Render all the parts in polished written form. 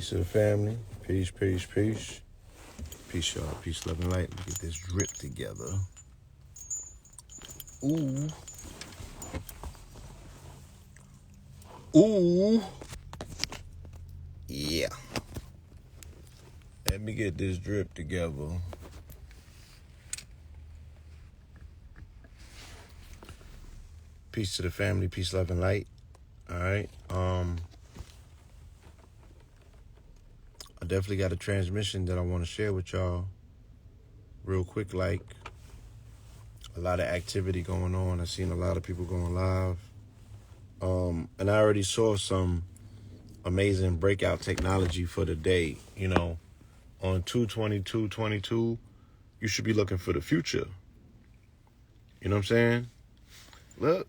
Peace to the family. Peace, peace, peace. Peace, y'all. Peace, love, and light. Let me get this drip together. Ooh. Ooh. Yeah. Let me get this drip together. Peace to the family. Peace, love, and light. All right. I definitely got a transmission that I want to share with y'all real quick. Like, a lot of activity going on. I've seen a lot of people going live. And I already saw some amazing breakout technology for the day. You know, on 2/22/22, you should be looking for the future. You know what I'm saying? Look,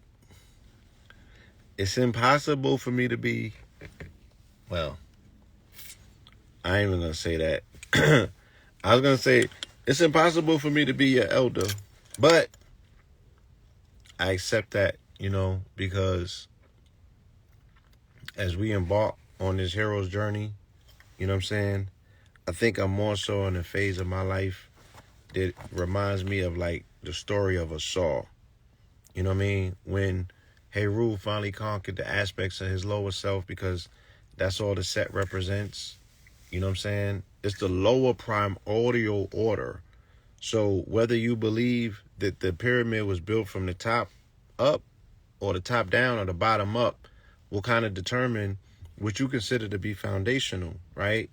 it's impossible for me to be, well, I ain't even going to say that. I was going to say, it's impossible for me to be your elder, but I accept that, you know, because as we embark on this hero's journey, you know what I'm saying? I think I'm more so in a phase of my life that reminds me of like the story of a Saul. You know what I mean? When Heru finally conquered the aspects of his lower self, because that's all the set represents. You know what I'm saying? It's the lower primordial order. So whether you believe that the pyramid was built from the top up or the top down or the bottom up will kind of determine what you consider to be foundational, right?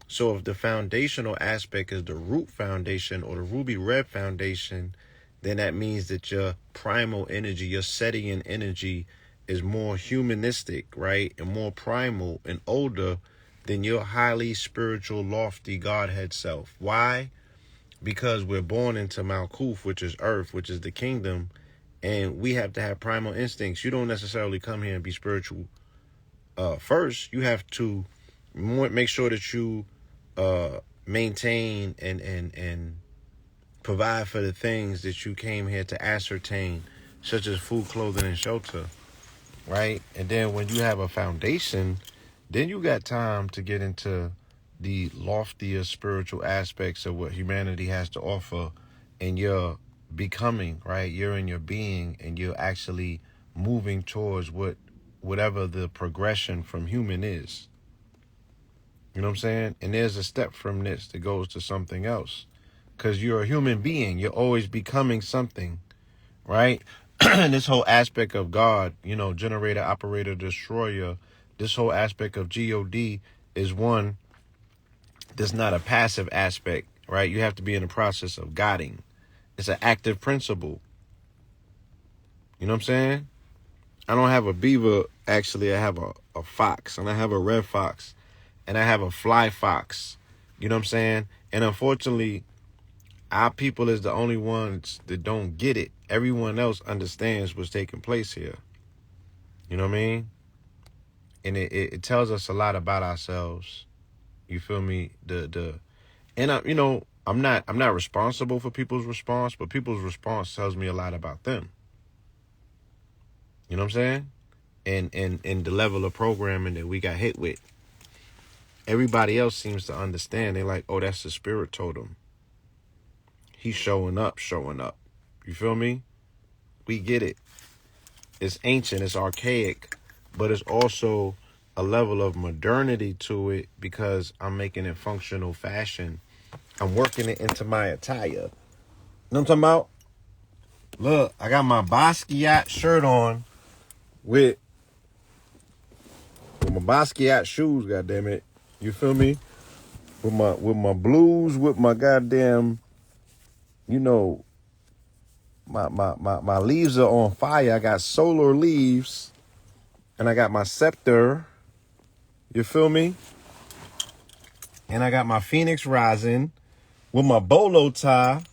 So if the foundational aspect is the root foundation or the ruby red foundation, then that means that your primal energy, your Setian energy is more humanistic, right? And more primal and older than your highly spiritual, lofty Godhead self. Why? Because we're born into Malkuth, which is earth, which is the kingdom, and we have to have primal instincts. You don't necessarily come here and be spiritual first. You have to make sure that you maintain and provide for the things that you came here to ascertain, such as food, clothing, and shelter, right? And then when you have a foundation, then you got time to get into the loftier spiritual aspects of what humanity has to offer, and you're becoming, right? You're in your being, and you're actually moving towards whatever the progression from human is. You know what I'm saying? And there's a step from this that goes to something else. Because you're a human being. You're always becoming something, right? And this whole aspect of God, you know, generator, operator, destroyer, this whole aspect of God is one that's not a passive aspect, right? You have to be in the process of guiding. It's an active principle. You know what I'm saying? I don't have a beaver, actually. I have a fox, and I have a red fox, and I have a fly fox. You know what I'm saying? And unfortunately, our people is the only ones that don't get it. Everyone else understands what's taking place here. You know what I mean? And it tells us a lot about ourselves. You feel me? And I'm not responsible for people's response, but people's response tells me a lot about them. You know what I'm saying? And the level of programming that we got hit with. Everybody else seems to understand. They're like, oh, that's the spirit totem. He's showing up. You feel me? We get it. It's ancient, it's archaic, but it's also a level of modernity to it because I'm making it functional fashion. I'm working it into my attire. You know what I'm talking about? Look, I got my Basquiat shirt on with my Basquiat shoes, goddammit. You feel me? With my blues, with my goddamn, you know, my leaves are on fire. I got solar leaves, and I got my scepter. You feel me? And I got my Phoenix rising with my bolo tie,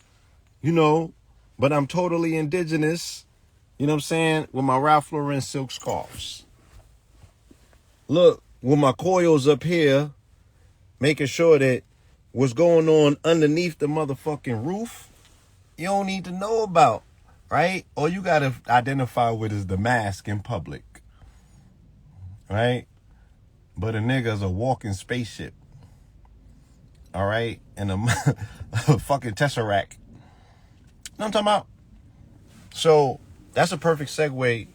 you know, but I'm totally indigenous, you know what I'm saying, with my Ralph Lauren silk scarves. Look, with my coils up here, making sure that what's going on underneath the motherfucking roof, you don't need to know about, right? All you gotta identify with is the mask in public, right? but a nigga's a walking spaceship. All right? And a fucking tesseract. You know what I'm talking about? So that's a perfect segue,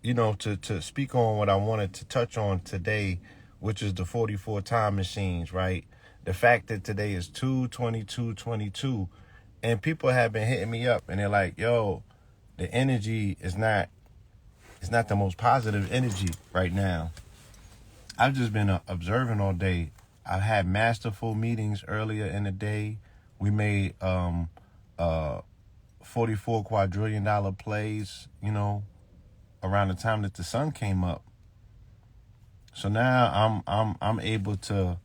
to speak on what I wanted to touch on today, which is the 44 time machines, right? The fact that today is 2/22/22, and people have been hitting me up and they're like, yo, the energy is not the most positive energy right now. I've just been observing all day. I've had masterful meetings earlier in the day. We made 44 quadrillion-dollar plays, around the time that the sun came up. So now I'm able to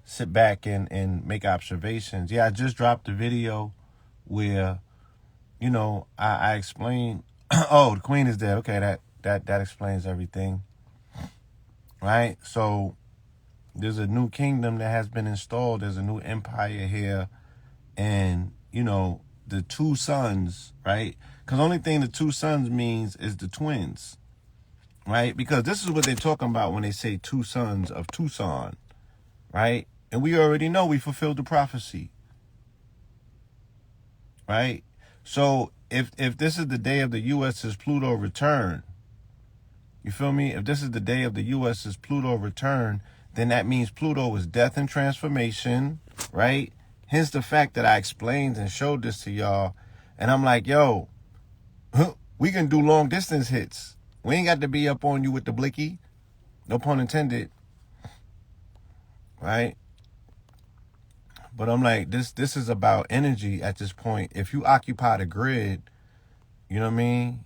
sit back and make observations. Yeah, I just dropped a video where, I explained, oh, the queen is dead. Okay, that explains everything. Right? So there's a new kingdom that has been installed. There's a new empire here. And, the two sons, right? Because the only thing the two sons means is the twins, right? Because this is what they're talking about when they say two sons of Tucson, right? And we already know we fulfilled the prophecy, right? So if this is the day of the U.S.'s Pluto return, you feel me? If this is the day of the U.S.'s Pluto return, then that means Pluto is death and transformation, right? Hence the fact that I explained and showed this to y'all. And I'm like, yo, we can do long distance hits. We ain't got to be up on you with the blicky. No pun intended. Right? But I'm like, this is about energy at this point. If you occupy the grid, you know what I mean?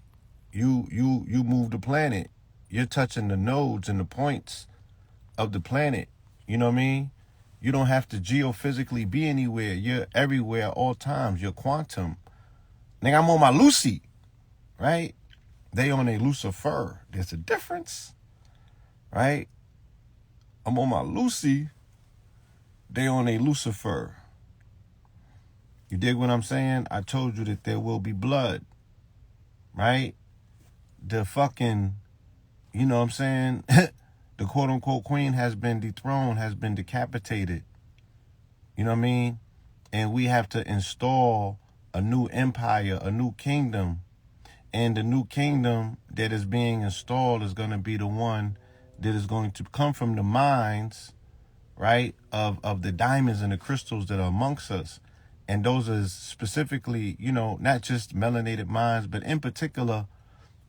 You move the planet. You're touching the nodes and the points of the planet. You know what I mean? You don't have to geophysically be anywhere. You're everywhere at all times. You're quantum. Nigga, I'm on my Lucy, right? They on a Lucifer. There's a difference, right? I'm on my Lucy. They on a Lucifer. You dig what I'm saying? I told you that there will be blood, right? The fucking, you know what I'm saying? The quote-unquote queen has been dethroned, has been decapitated. You know what I mean? And we have to install a new empire, a new kingdom. And the new kingdom that is being installed is going to be the one that is going to come from the minds, right, of the diamonds and the crystals that are amongst us. And those are specifically, not just melanated minds, but in particular,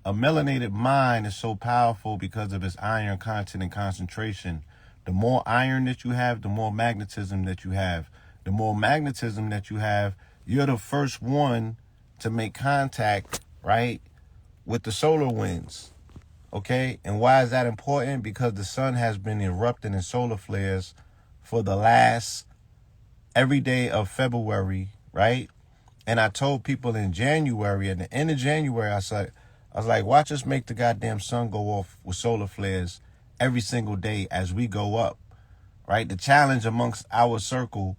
a melanated mind is so powerful because of its iron content and concentration. The more iron that you have, the more magnetism that you have. The more magnetism that you have, you're the first one to make contact, right, with the solar winds. Okay? And why is that important? Because the sun has been erupting in solar flares for the last every day of February, right? And I told people in January, at the end of January, I was like, watch us make the goddamn sun go off with solar flares every single day as we go up, right? The challenge amongst our circle,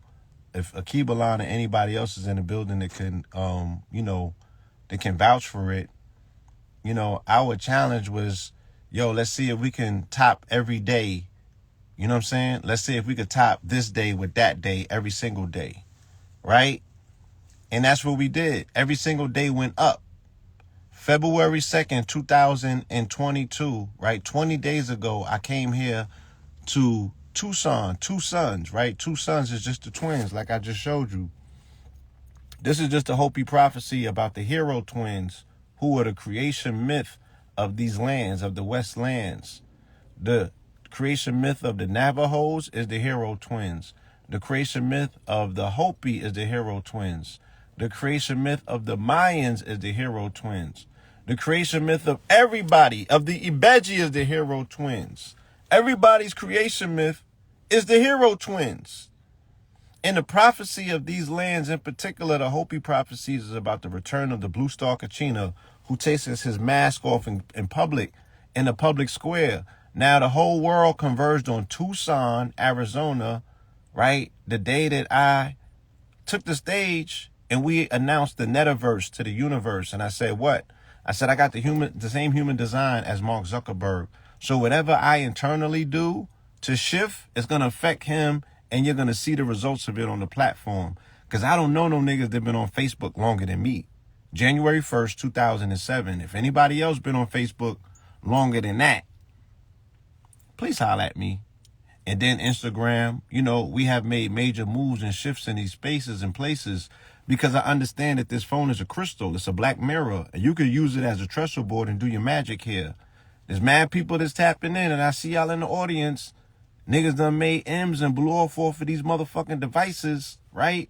if Akibalan or anybody else is in the building that can, that can vouch for it, our challenge was, let's see if we can top every day. You know what I'm saying? Let's see if we could top this day with that day every single day, right? And that's what we did. Every single day went up. February 2nd, 2022, right? 20 days ago, I came here to Tucson, two sons, right? Two sons is just the twins, like I just showed you. This is just a Hopi prophecy about the hero twins, who are the creation myth of these lands, of the West lands. The creation myth of the Navajos is the hero twins. The creation myth of the Hopi is the hero twins. The creation myth of the Mayans is the hero twins. The creation myth of everybody, of the Ibeji, is the hero twins. Everybody's creation myth is the hero twins. And the prophecy of these lands, in particular, the Hopi prophecies, is about the return of the blue star Kachina, who takes his mask off in public, in a public square. Now the whole world converged on Tucson, Arizona, right? The day that I took the stage and we announced the Netaverse to the universe. And I said, what? I said, I got the same human design as Mark Zuckerberg. So whatever I internally do, to shift, it's going to affect him, and you're going to see the results of it on the platform. Because I don't know no niggas that been on Facebook longer than me. January 1st, 2007. If anybody else been on Facebook longer than that, please holler at me. And then Instagram, you know, we have made major moves and shifts in these spaces and places because I understand that this phone is a crystal. It's a black mirror. And you could use it as a trestle board and do your magic here. There's mad people that's tapping in, and I see y'all in the audience. Niggas done made M's and blew off for these motherfucking devices, right?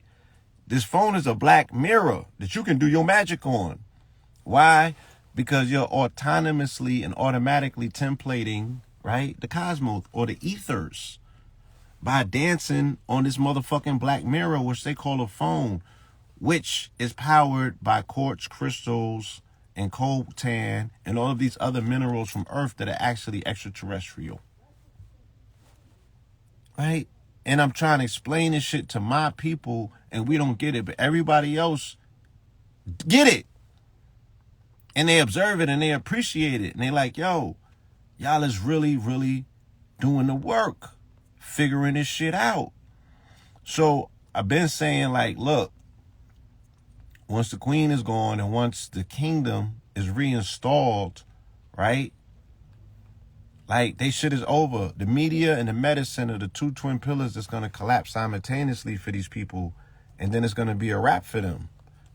This phone is a black mirror that you can do your magic on. Why? Because you're autonomously and automatically templating, right, the cosmos or the ethers by dancing on this motherfucking black mirror, which they call a phone, which is powered by quartz crystals and coltan and all of these other minerals from Earth that are actually extraterrestrial. Right? And I'm trying to explain this shit to my people, and we don't get it, but everybody else get it. And they observe it and they appreciate it. And they like, yo, y'all is really, really doing the work, figuring this shit out. So I've been saying, like, look, once the queen is gone and once the kingdom is reinstalled, right? Like, they shit is over. The media and the medicine are the two twin pillars that's going to collapse simultaneously for these people. And then it's going to be a wrap for them.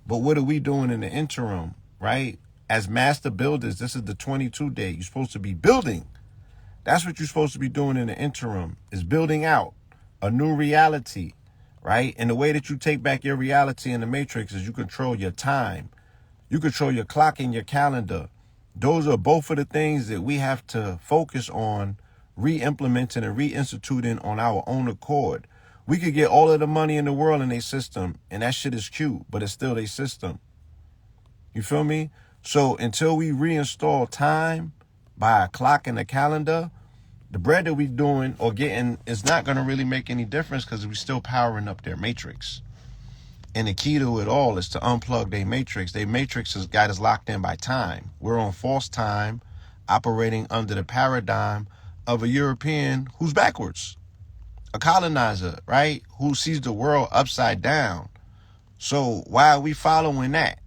But what are we doing in the interim, right? As master builders, this is the 22 day. You're supposed to be building. That's what you're supposed to be doing in the interim, is building out a new reality, right? And the way that you take back your reality in the matrix is you control your time. You control your clock and your calendar. Those are both of the things that we have to focus on re-implementing and reinstituting on our own accord. We could get all of the money in the world in a system, and that shit is cute, but it's still a system. You feel me? So until we reinstall time by a clock and a calendar, the bread that we doing or getting is not going to really make any difference because we're still powering up their matrix. And the key to it all is to unplug their matrix. Their matrix has got us locked in by time. We're on false time, operating under the paradigm of a European who's backwards, a colonizer, right? Who sees the world upside down. So why are we following that?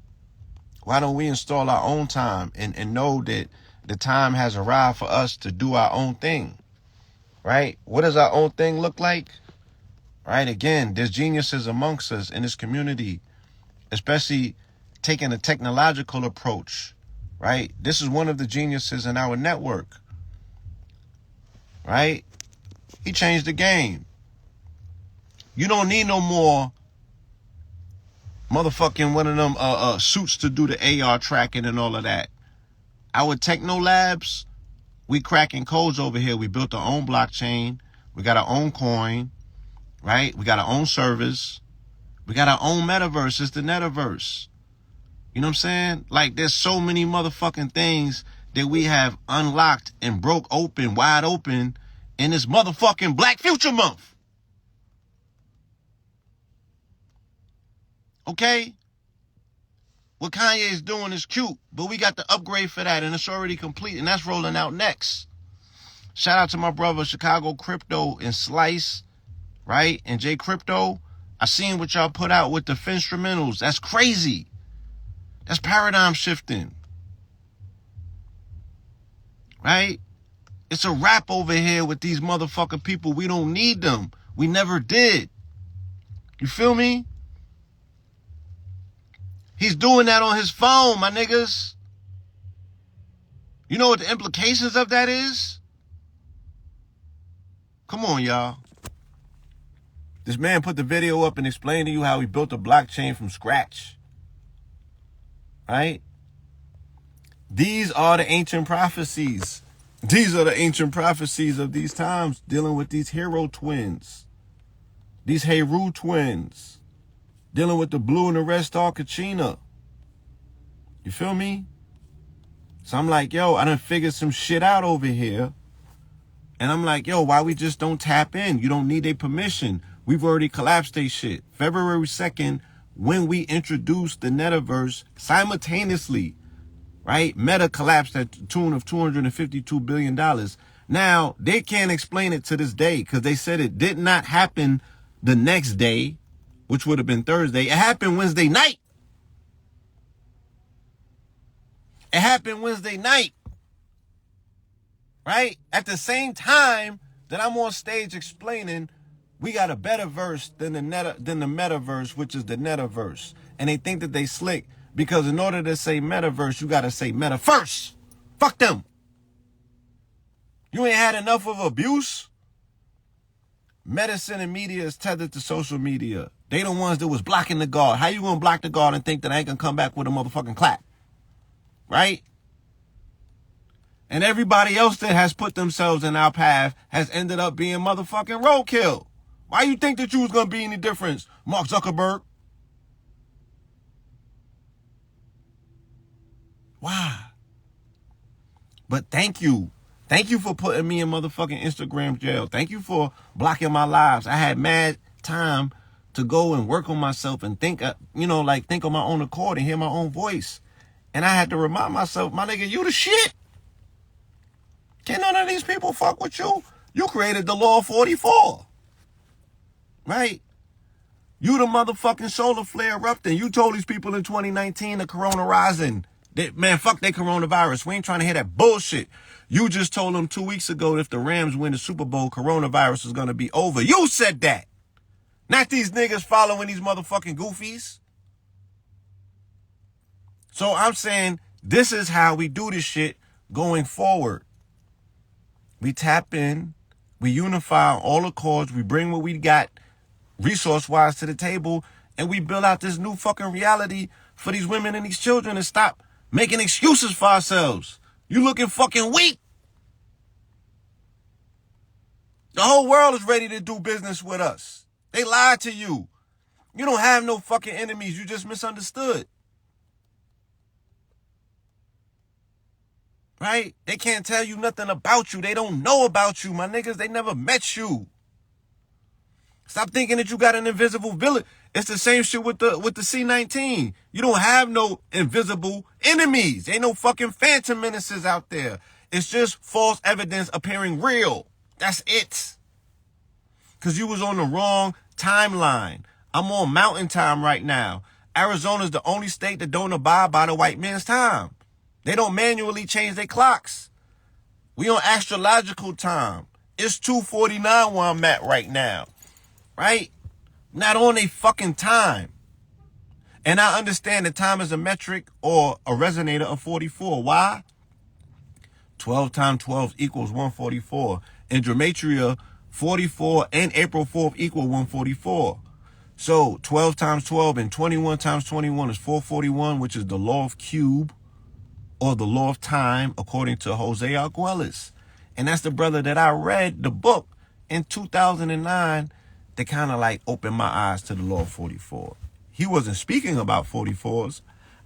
Why don't we install our own time and know that the time has arrived for us to do our own thing, right? What does our own thing look like? Right? Again, there's geniuses amongst us in this community, especially taking a technological approach, right? This is one of the geniuses in our network, right? He changed the game. You don't need no more motherfucking one of them suits to do the AR tracking and all of that. Our techno labs, we cracking codes over here. We built our own blockchain. We got our own coin. Right? We got our own service. We got our own metaverse. It's the netaverse. You know what I'm saying? Like, there's so many motherfucking things that we have unlocked and broke open, wide open in this motherfucking Black Future Month. Okay? What Kanye is doing is cute, but we got the upgrade for that, and it's already complete, and that's rolling out next. Shout out to my brother Chicago Crypto and Slice, right? And J Crypto, I seen what y'all put out with the instrumentals. That's crazy. That's paradigm shifting. Right? It's a wrap over here with these motherfucking people. We don't need them. We never did. You feel me? He's doing that on his phone, my niggas. You know what the implications of that is? Come on, y'all. This man put the video up and explained to you how he built a blockchain from scratch. Right? These are the ancient prophecies. These are the ancient prophecies of these times, dealing with these hero twins. These Heru twins. Dealing with the blue and the red star Kachina. You feel me? So I'm like, yo, I done figured some shit out over here. And I'm like, yo, why we just don't tap in? You don't need their permission. We've already collapsed their shit. February 2nd, when we introduced the Netaverse simultaneously, right? Meta collapsed at the tune of $252 billion. Now, they can't explain it to this day because they said it did not happen the next day, which would have been Thursday. It happened Wednesday night. It happened Wednesday night. Right? At the same time that I'm on stage explaining we got a better verse than the metaverse, which is the netaverse. And they think that they slick because in order to say metaverse, you got to say meta first. Fuck them. You ain't had enough of abuse. Medicine and media is tethered to social media. They the ones that was blocking the guard. How you gonna block the guard and think that I ain't gonna come back with a motherfucking clap? Right? And everybody else that has put themselves in our path has ended up being motherfucking roadkill. Why you think that you was gonna be any difference, Mark Zuckerberg? Why? But thank you. Thank you for putting me in motherfucking Instagram jail. Thank you for blocking my lives. I had mad time to go and work on myself and think, think on my own accord and hear my own voice. And I had to remind myself, my nigga, you the shit. Can't none of these people fuck with you. You created the law 44. Right? You the motherfucking solar flare erupting. You told these people in 2019 the corona rising. Man, fuck that coronavirus. We ain't trying to hear that bullshit. You just told them 2 weeks ago that if the Rams win the Super Bowl, coronavirus is going to be over. You said that. Not these niggas following these motherfucking goofies. So I'm saying this is how we do this shit going forward. We tap in. We unify all the chords. We bring what we got resource-wise to the table. And we build out this new fucking reality for these women and these children and stop making excuses for ourselves. You looking fucking weak. The whole world is ready to do business with us. They lied to you. You don't have no fucking enemies. You just misunderstood. Right? They can't tell you nothing about you. They don't know about you, my niggas. They never met you. Stop thinking that you got an invisible villain. It's the same shit with the C-19. You don't have no invisible enemies. Ain't no fucking phantom menaces out there. It's just false evidence appearing real. That's it. Because you was on the wrong timeline. I'm on mountain time right now. Arizona's the only state that don't abide by the white man's time. They don't manually change their clocks. We on astrological time. It's 2:49 where I'm at right now. Right? Not on a fucking time. And I understand that time is a metric or a resonator of 44. Why? 12 times 12 equals 144. In Gematria, 44 and April 4th equal 144. So 12 times 12 and 21 times 21 is 441, which is the law of cube or the law of time, according to Jose Arguelles. And that's the brother that I read the book in 2009 that kind of like opened my eyes to the law of 44. He wasn't speaking about 44s.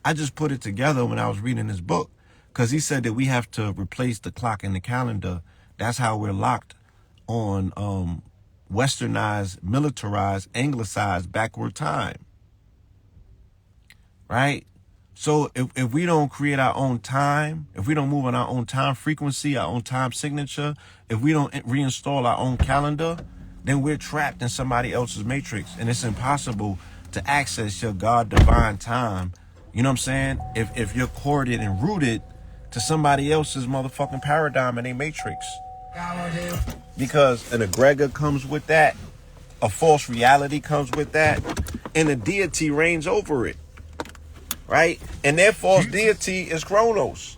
I just put it together when I was reading his book because he said that we have to replace the clock and the calendar. That's how we're locked on westernized, militarized, anglicized, backward time. Right? So if we don't create our own time, if we don't move on our own time frequency, our own time signature, if we don't reinstall our own calendar, then we're trapped in somebody else's matrix. And it's impossible to access your God divine time. You know what I'm saying? If you're corded and rooted to somebody else's motherfucking paradigm and a matrix. Because an egregor comes with that. A false reality comes with that. And a deity reigns over it. Right? And their false deity is Chronos.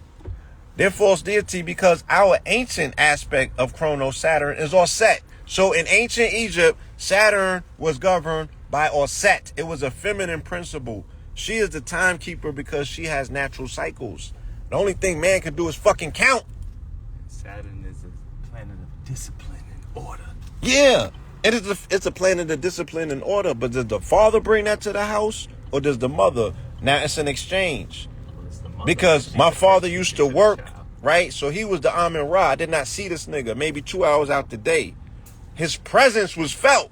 Their false deity because our ancient aspect of Chronos, Saturn, is Auset. So in ancient Egypt, Saturn was governed by Auset. It was a feminine principle. She is the timekeeper because she has natural cycles. The only thing man can do is fucking count. Saturn is a planet of discipline and order. Yeah. It's a planet of discipline and order. But does the father bring that to the house or does the mother? Now it's an exchange. Because my father used to work, right? So he was the Amin Ra. I did not see this nigga maybe 2 hours out the day. His presence was felt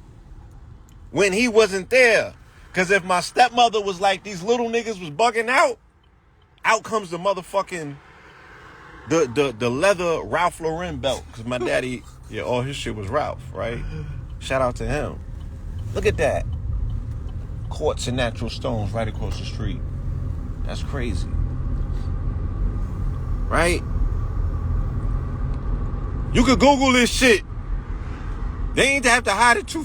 when he wasn't there. Because if my stepmother was like, these little niggas was bugging out comes the motherfucking the leather Ralph Lauren belt, because my daddy, yeah, all his shit was Ralph, right? Shout out to him. Look at that. Quartz and natural stones right across the street. That's crazy. Right? You could Google this shit. They ain't have to hide it too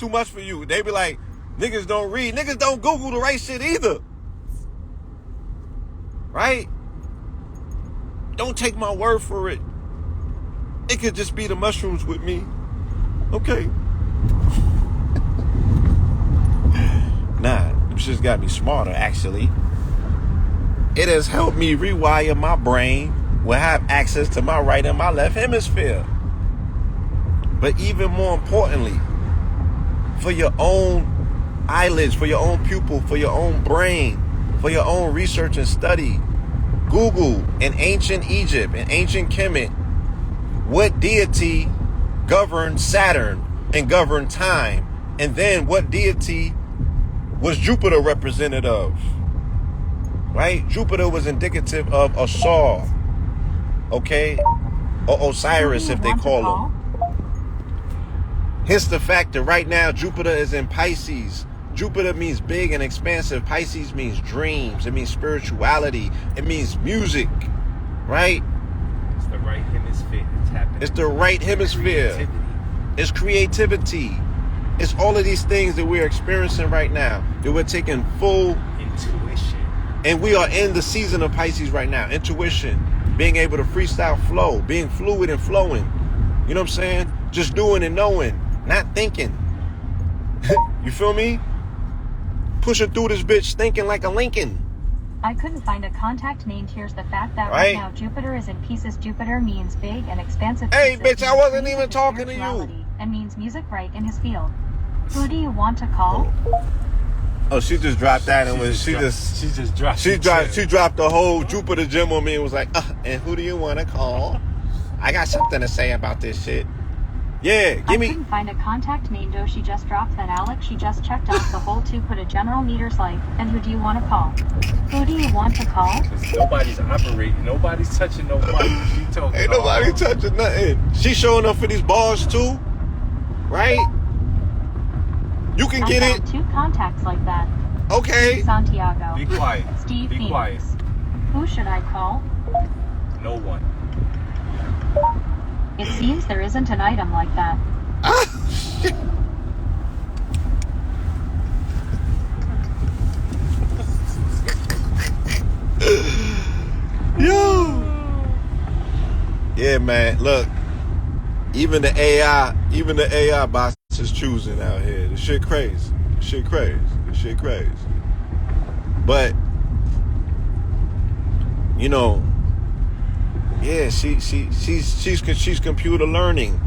much for you. They be like, niggas don't read. Niggas don't Google the right shit either. Right? Don't take my word for it. It could just be the mushrooms with me. Okay. Nah, them shit's got me smarter, actually. It has helped me rewire my brain will have access to my right and my left hemisphere. But even more importantly, for your own eyelids, for your own pupil, for your own brain, for your own research and study, Google in ancient Egypt, in ancient Kemet, what deity governed Saturn and governed time, and then what deity was Jupiter representative of? Right? Jupiter was indicative of Asar, okay? Or Osiris, if they call him. Hence the fact that right now Jupiter is in Pisces. Jupiter means big and expansive. Pisces means dreams. It means spirituality. It means music, right? It's the right hemisphere. It's happening. It's the right hemisphere. Creativity. It's creativity. It's all of these things that we're experiencing right now, that we're taking full intuition. And we are in the season of Pisces right now. Intuition, being able to freestyle flow, being fluid and flowing. You know what I'm saying? Just doing and knowing, not thinking. You feel me? Pushing through this bitch thinking like a Lincoln. I couldn't find a contact named. Here's the fact that right now Jupiter is in pieces. Jupiter means big and expansive. Hey, bitch, I wasn't even talking to you. And means music right in his field. Who do you want to call? Oh, she just dropped that and she dropped the whole Jupiter gem on me and was like, and who do you want to call? I got something to say about this shit. Yeah, give me. I couldn't find a contact named. Oh, she just dropped that. Alex, she just checked off the whole to put a general meter's life. And who do you want to call? Who do you want to call? Nobody's operating. Nobody's touching no mic. She talking. Ain't nobody touching nothing. She showing up for these bars too, right? You can get it. 2 contacts like that. Okay. Santiago. Be quiet. Steve Be Phoenix. quiet. Who should I call? No one. It seems there isn't an item like that. Yo. Yeah, man. Look, even the AI bots is choosing out here. This shit crazy. But you know, yeah, she's computer learning,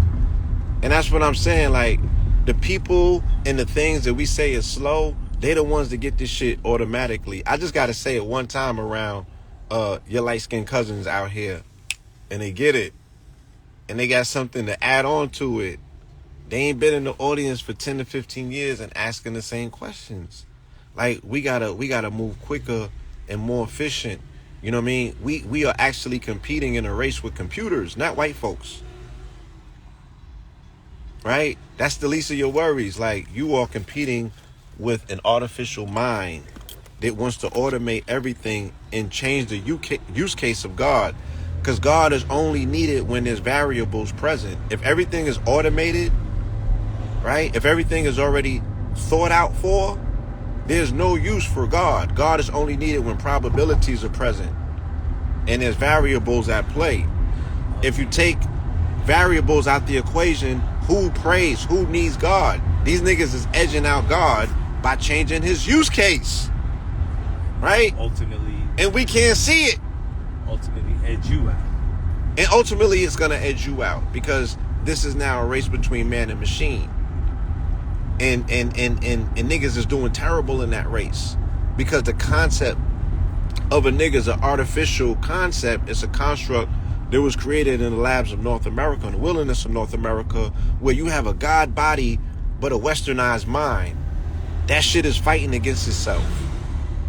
and that's what I'm saying. Like, the people and the things that we say is slow, they the ones that get this shit automatically. I just gotta say it one time around your light-skinned cousins out here, and they get it, and they got something to add on to it. They ain't been in the audience for 10 to 15 years and asking the same questions. Like, we gotta move quicker and more efficient. You know what I mean? We are actually competing in a race with computers, not white folks. Right? That's the least of your worries. Like, you are competing with an artificial mind that wants to automate everything and change the use case of God. Because God is only needed when there's variables present. If everything is automated, right? If everything is already thought out for, there's no use for God. God is only needed when probabilities are present and there's variables at play. If you take variables out the equation, who prays? Who needs God? These niggas is edging out God by changing his use case, right? Ultimately. And we can't see it. Ultimately edge you out. And ultimately it's going to edge you out, because this is now a race between man and machine. And niggas is doing terrible in that race, because the concept of a nigga is an artificial concept. It's a construct that was created in the labs of North America, in the wilderness of North America, where you have a God body but a westernized mind. That shit is fighting against itself,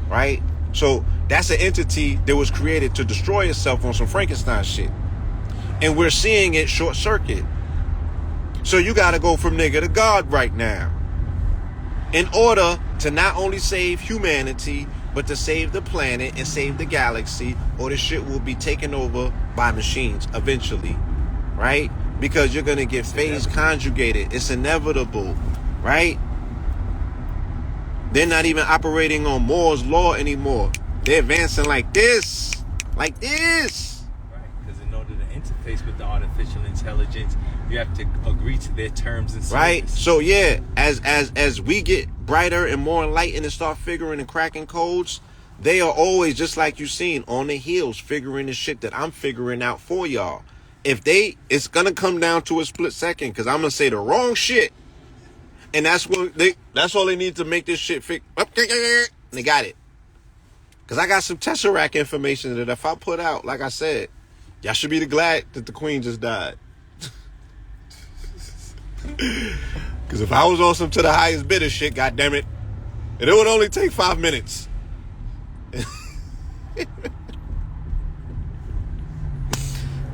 right? So That's an entity that was created to destroy itself on some Frankenstein shit. And we're seeing it short circuit. So you got to go from nigga to God right now, in order to not only save humanity, but to save the planet and save the galaxy, or the shit will be taken over by machines eventually, right? Because you're going to get phase conjugated. It's inevitable, right? They're not even operating on Moore's law anymore. They're advancing like this. Like this. Right, because in order to interface with the artificial intelligence, you have to agree to their terms and service. Right? So yeah, as we get brighter and more enlightened and start figuring and cracking codes, they are always, just like you seen, on the heels figuring the shit that I'm figuring out for y'all. It's gonna come down to a split second, because I'm gonna say the wrong shit. And that's all they need to make this shit fix. They got it. Because I got some Tesseract information that if I put out, like I said, y'all should be glad that the Queen just died. Because if I was on some to the highest bidder shit, goddammit, and it would only take 5 minutes.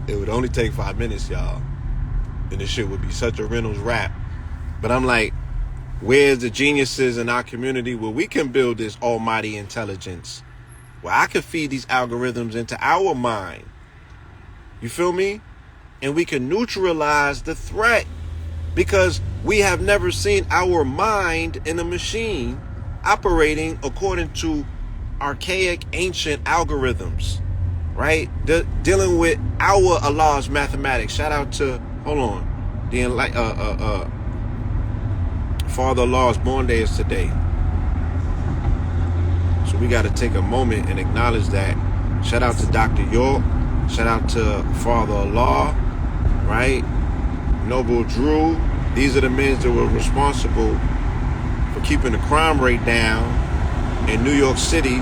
It would only take 5 minutes, y'all. And this shit would be such a Reynolds rap. But I'm like, where's the geniuses in our community where we can build this almighty intelligence? Where I can feed these algorithms into our mind. You feel me? And we can neutralize the threat. Because we have never seen our mind in a machine operating according to archaic, ancient algorithms. Right? Dealing with our Allah's mathematics. Shout out to, hold on, the Father Allah's born day is today. So we got to take a moment and acknowledge that. Shout out to Dr. York. Shout out to Father Allah. Right? Noble Drew. These are the men that were responsible for keeping the crime rate down in New York City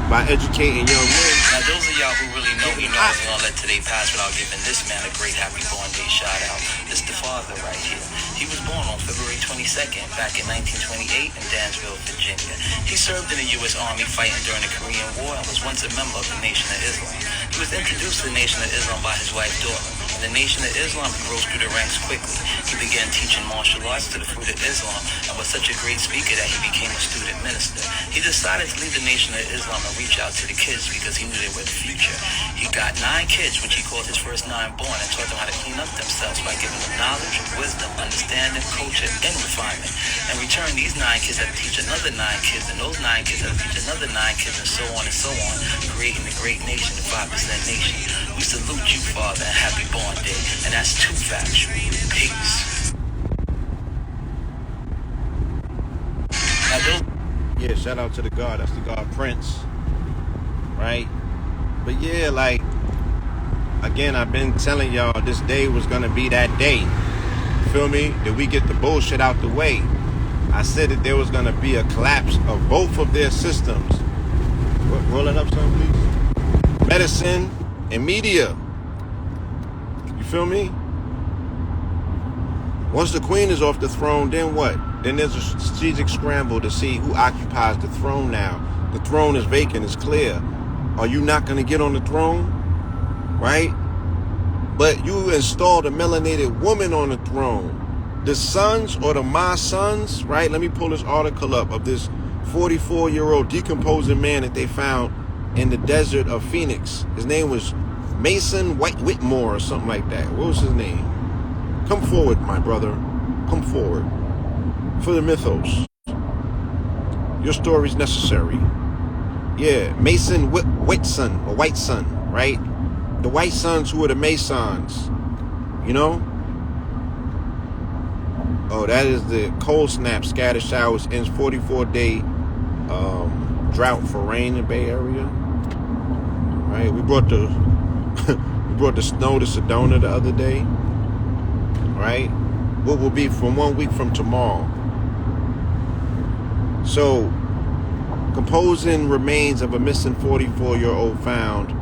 by educating young men. Now those of y'all who really know me know I ain't gonna let today pass without giving this man a great happy born day shout out. This the father right here. He was born on February 22nd back in 1928 in Dansville, Virginia. He served in the U.S. Army fighting during the Korean War and was once a member of the Nation of Islam. He was introduced to the Nation of Islam by his wife Dora. In the Nation of Islam, he rose through the ranks quickly. He began teaching martial arts to the fruit of Islam and was such a great speaker that he became a student minister. He decided to leave the Nation of Islam and reach out to the kids because he knew they were the future. He got 9 kids, which he called his first 9 born, and taught them how to clean up themselves by giving them knowledge, wisdom, understanding, culture, and refinement. In return, these 9 kids had to teach another 9 kids, and those 9 kids had to teach another 9 kids, and so on, creating the great nation, the 5% nation. We salute you, Father, and happy born day. And that's too factual. Peace. Yeah, shout out to the God. That's the God Prince. Right? But yeah, like, again, I've been telling y'all this day was going to be that day. You feel me? That we get the bullshit out the way. I said that there was going to be a collapse of both of their systems. Roll it up some, please. Medicine and media. You feel me? Once the queen is off the throne, then what? Then there's a strategic scramble to see who occupies the throne now. The throne is vacant, it's clear. Are you not going to get on the throne? Right? But you installed a melanated woman on the throne. The sons or the my sons, right? Let me pull this article up of this 44-year-old decomposing man that they found in the desert of Phoenix. His name was Mason Whitmore or something like that. What was his name? Come forward, my brother. Come forward. For the mythos. Your story's necessary. Yeah, Mason Whitson, or White Son, right? The White Sons who are the Masons. You know? Oh, that is the cold snap, scattered showers, ends 44-day drought for rain in the Bay Area. Right? We brought the snow to Sedona the other day. Right? What will be from 1 week from tomorrow. So, composing remains of a missing 44-year-old found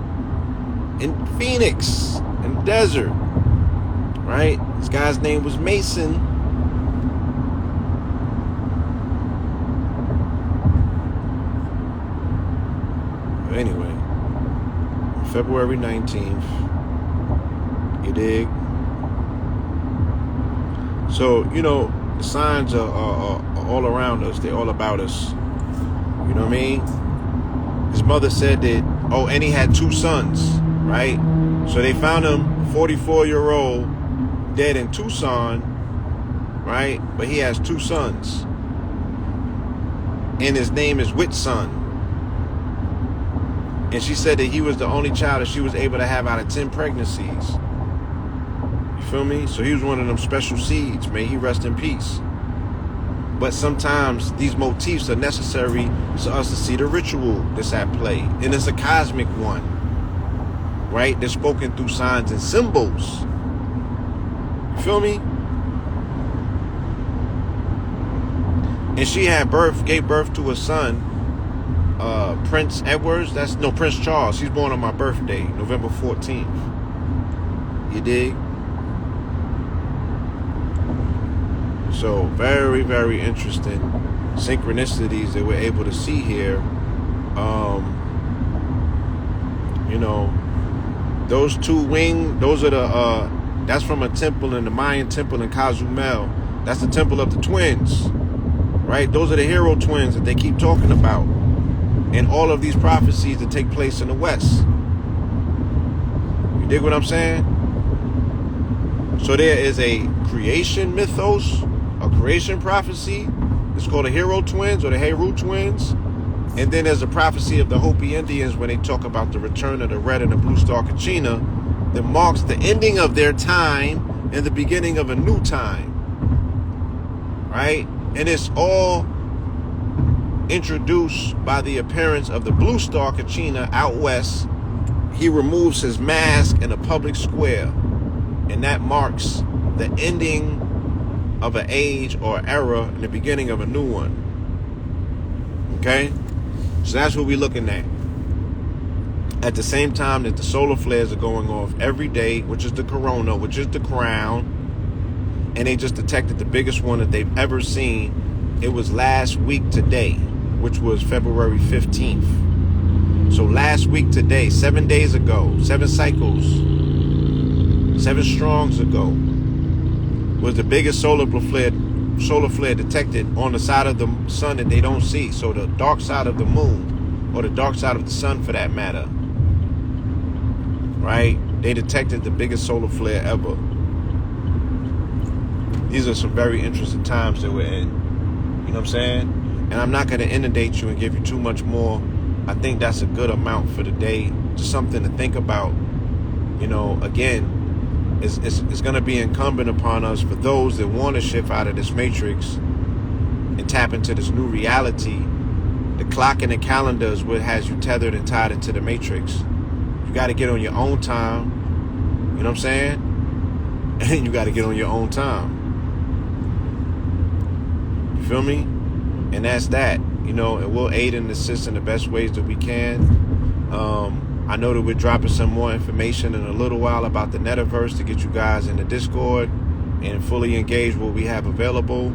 in Phoenix, in the desert. Right? This guy's name was Mason. anyway, February 19th. You dig? So, you know, the signs are all around us. They're all about us. You know what I mean? His mother said that, oh, and he had 2 sons, right? So they found him, 44-year-old, dead in Tucson, right? But he has 2 sons. And his name is Whitson. And she said that he was the only child that she was able to have out of 10 pregnancies. You feel me? So he was one of them special seeds. May he rest in peace. But sometimes these motifs are necessary for us to see the ritual that's at play. And it's a cosmic one, right? They're spoken through signs and symbols. You feel me? And she gave birth to a son, Prince Edwards. Prince Charles. He's born on my birthday, November 14th. You dig? So very, very interesting synchronicities that we're able to see here. You know, those 2 those are that's from a temple in the Mayan temple in Cozumel. That's the temple of the twins, right? Those are the hero twins that they keep talking about. And all of these prophecies that take place in the West. You dig what I'm saying? So there is a creation mythos, a creation prophecy. It's called the hero twins or the Heru twins. And then there's a prophecy of the Hopi Indians when they talk about the return of the red and the blue star Kachina that marks the ending of their time and the beginning of a new time. Right? And it's all introduced by the appearance of the blue star Kachina out west. He removes his mask in a public square. And that marks the ending of an age or era and the beginning of a new one. Okay? So that's what we're looking at. At the same time that the solar flares are going off every day, which is the corona, which is the crown, and they just detected the biggest one that they've ever seen. It was last week today, which was February 15th. So last week today, 7 days ago, 7 cycles, 7 strongs ago, was the biggest solar flare detected on the side of the sun that they don't see. So the dark side of the moon, or the dark side of the sun for that matter, right? They detected the biggest solar flare ever. These are some very interesting times that we're in. You know what I'm saying? And I'm not going to inundate you and give you too much more. I think that's a good amount for the day. Just something to think about. You know, again, it's going to be incumbent upon us, for those that want to shift out of this matrix and tap into this new reality. The clock and the calendar is what has you tethered and tied into the matrix. You got to get on your own time. You know what I'm saying? And you got to get on your own time. You feel me? And that's that. You know, and we'll aid and assist in the best ways that we can. I know that we're dropping some more information in a little while about the Netaverse to get you guys in the Discord and fully engage what we have available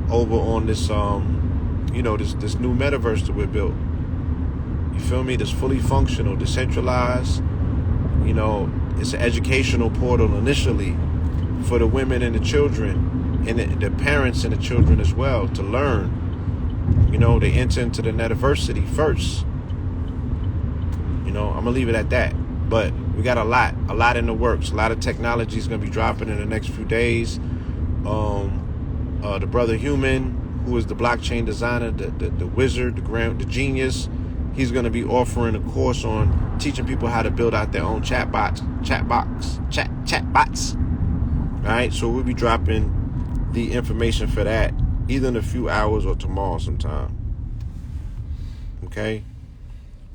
over on this, this new Metaverse that we're built. You feel me? That's fully functional, decentralized. You know, it's an educational portal initially for the women and the children and the parents and the children as well to learn. You know, they enter into the Netaversity first. You know, I'm going to leave it at that. But we got a lot in the works. A lot of technology is going to be dropping in the next few days. The brother Human, who is the blockchain designer, the wizard, the genius, he's going to be offering a course on teaching people how to build out their own chatbots. All right, so we'll be dropping the information for that either in a few hours or tomorrow sometime. Okay?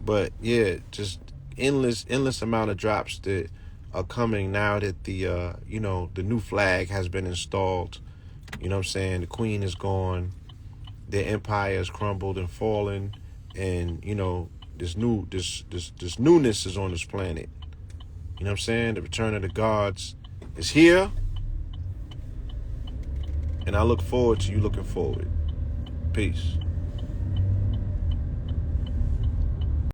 But yeah, just endless amount of drops that are coming now that the the new flag has been installed. You know what I'm saying? The queen is gone. Their empire has crumbled and fallen, and you know this newness is on this planet. You know what I'm saying? The return of the gods is here, and I look forward to you looking forward. Peace.